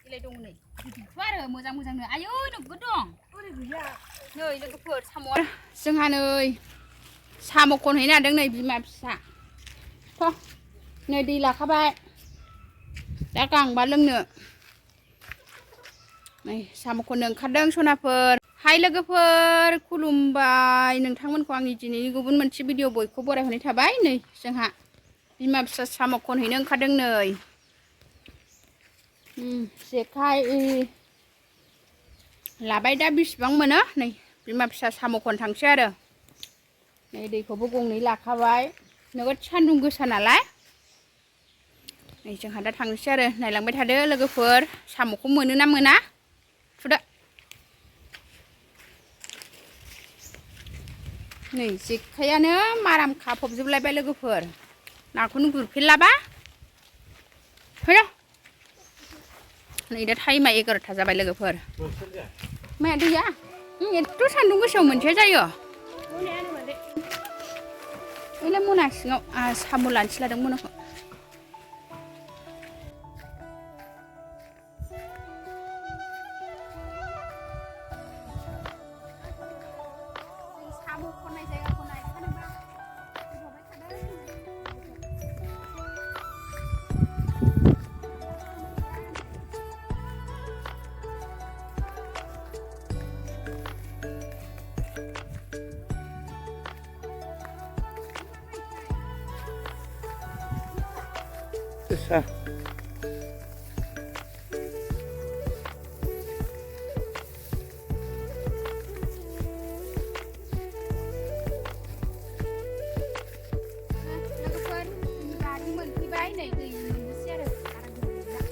Kile dong nih. Suara moja-moja nih. Ayo nunggu dong. Nih लोगोफोर साम' जोंहा नै साम' खनहैनो नागिरदों नै बिमा फिसा थ' नै दै लाखाबाय दा गांबा लोंनो नै साम' खननो ओंखारदों सनाफोर हाय लोगोफोर खुलुमबाय नोंथांमोनखौ आंनि दिनैनि गुबुन मोनसे भिडिअ बयखौ बरायहरनाय थाबाय नै जोंहा बिमा फिसा साम' खनहैनो ओंखारदों नै जेखाइ लाबाय दा बिसिबां मोनो नै बिमा फिसा साम' खन थांसै आरो नै दैखौबो गंनै लाखाबाय नोगोद सान्दुं गोसा नालाय नै जोंहा दा थांसै आरो नायलांबाय थादो लोगोफोर साम'खौ मोनो ना मोना थुदो नै जेखायानो माराम खाफबजोबलायबाय लोगोफोर नाखौनो गुरफेरलाबा फैदो नै दा टाइमा 11ता जाबाय लोगोफोर माया दैया एथ' सान्दुं गोसायाव मोनसेया जायो ओइलाय मना सिङाव साम' लानोसै लादों मनाखौ साम' खननाय जायगाखौ नायखानोबा फैबाय थादों Susah. लोगोफोर गारि मोनफैबाय नै दै मोननोसै आरो बारा गोबाव गैला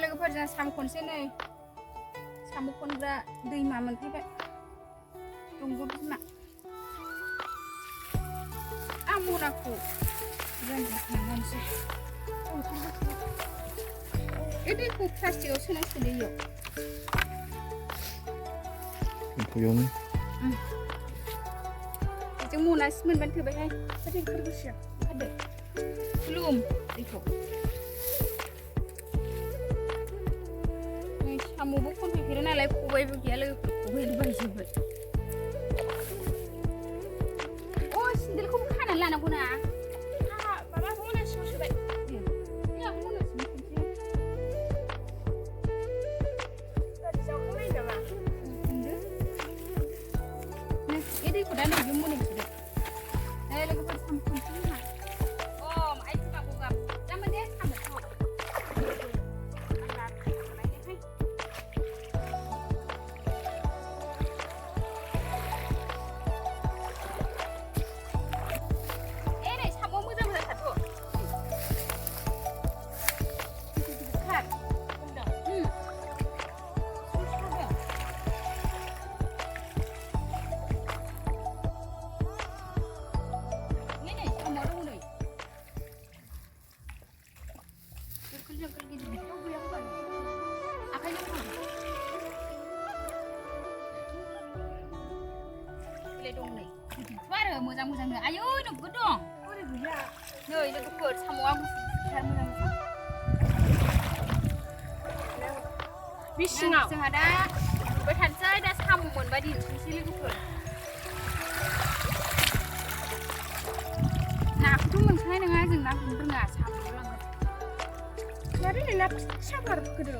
लोगोफोरजों साम' खनसै नै साम' खनग्रा दैमा मोनफैबाय दंग' बिमा आं मनाखौ जानजिखांनानैसै बे दैखौ प्लास्टिकआव सोनांसिगोन इयाव Kuyung. बेजों मनासि मोनबानो थोबायहाय दै ओंखारबोसिगोन ओंखारदो खुलुम दैखौ साम'बो खनफैफेरा नालाय खबाइबो गैया लोगोफोर खबाइल' बायजोब्बाय सिन्देलखौबो खानानै लानांगौ ना माबा मनासियाव सोबाय बे दैखौ दा नैबे मनायाव सोदो लोगोफोर साम' खनसै जोंहा आइ बिमा गगा जामोन दे साम'खौ dong nih. Suara moja-moja nih. Ayo nunggu dong. Nih लोगोफोर साम'आ गुफुर मोजां बे सिङाव जोंहा दा गुरबाय थानोसै दा साम' मोनबाय दिन्थिनोसै लोगोफोर नाखौथ' मोनखानाय नङा जों ना गुरनो रोङा साम'ल' लांगोन मारै ना फिसाफोर गोदो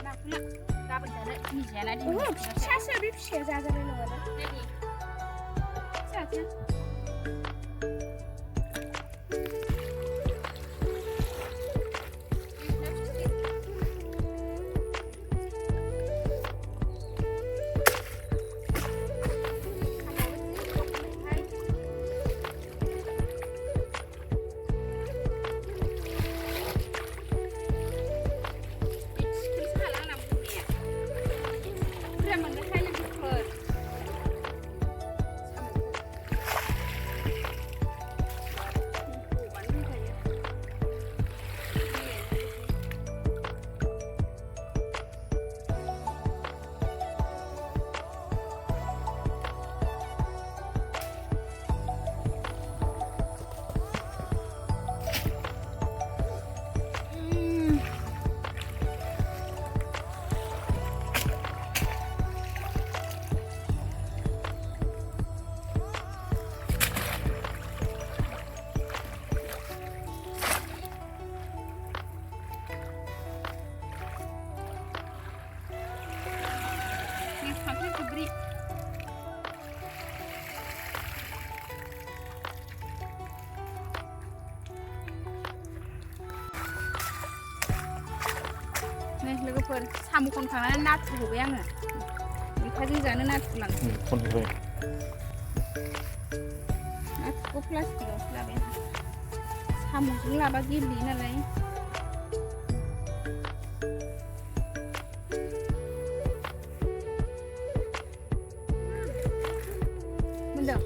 नाखौला गाबोन जानो निजायाना दिनै ओहो फिसासो बे फिसाया जाजानाय नङाना नायनि फिसासो लोगोफोर साम' खनखांनानै नाथुर हबाय आङो मैथाजों जानो नाथुर लांनो खनबाय नाथुरखौ प्लास्टिकआवसो लाबाय आं साम'जों लाबा गेब्लेयो नालाय मोनदों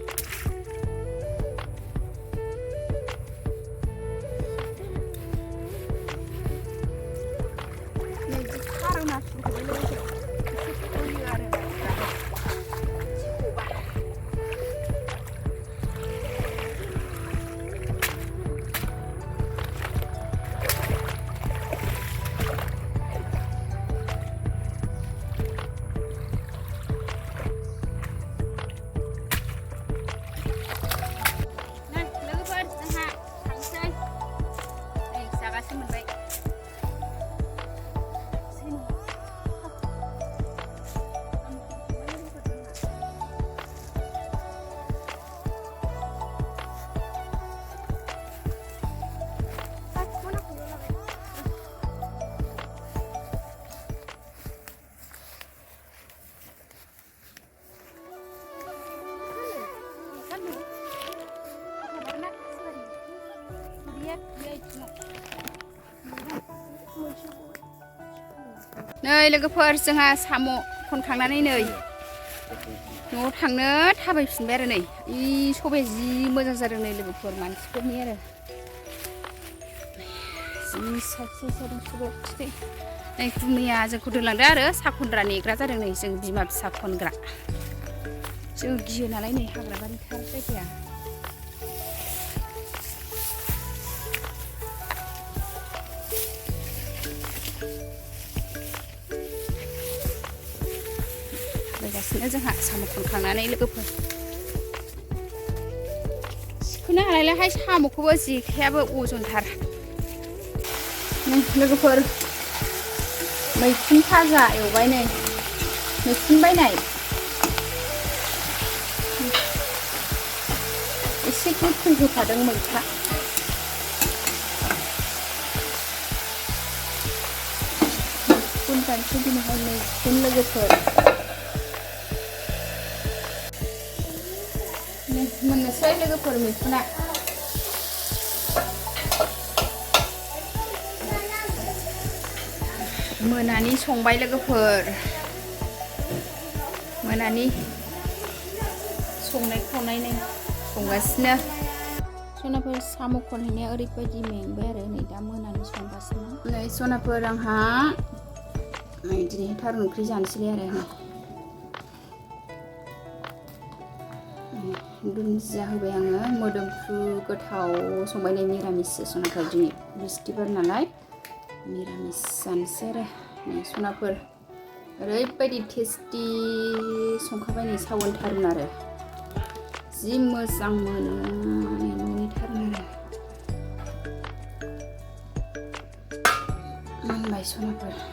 नै लोगोफोर जोंहा साम' खनखांनानै नै न'आव थांनो थाबायफिनबाय आरो नै इ सबाया जि मोजां जादों नै लोगोफोर मानसिफोरनि आरो जि साइज जादों सबाया फिथै नै गुमैया जोंखौ दोनलांदो आरो सा खनग्रा नेग्रा जादों नै जों बिमा फिसा खनग्रा जों गियो नालाय नै हाग्रा बारिथार जायगाया फैगासिनो जोंहा साम' खनखांनानै लोगोफोर सिखोनो हालायलाहाय साम'खौबो जेखायाबो अजनथार लोगोफोर मैखुन भाजा एवबाय नै मैखुन बायनाय एसे गोखै होफादों मैथा मैखुन जानोसै दिनैहाय मैखुन लोगोफोर मोननोसै लोगोफोर मैखुना मोनानि संबाय लोगोफोर मोनानि संनाय खावनाय नै संगासिनो सनाफोर साम' खनहैनाया ओरैबायदि मेंबाय आरो नै दा मोनानि संगासिनो नै सनाफोर आंहा नै दिनै थारुन ओंख्रि जानोसैलाय आरो नै दुन्दिया होबाय आङो मोदोमफ्रु गोथाव संबाय नै मिरामिससो सनाफोर दिनै बिस्थिबार नालाय मिरामिस जानोसै आरो नै सनाफोर ओरैबायदि टेस्टि संखाबाय नै सावन थारुन आरो जि मोजां मोनो नै न'नि थारुन आरो मोनबाय सनाफोर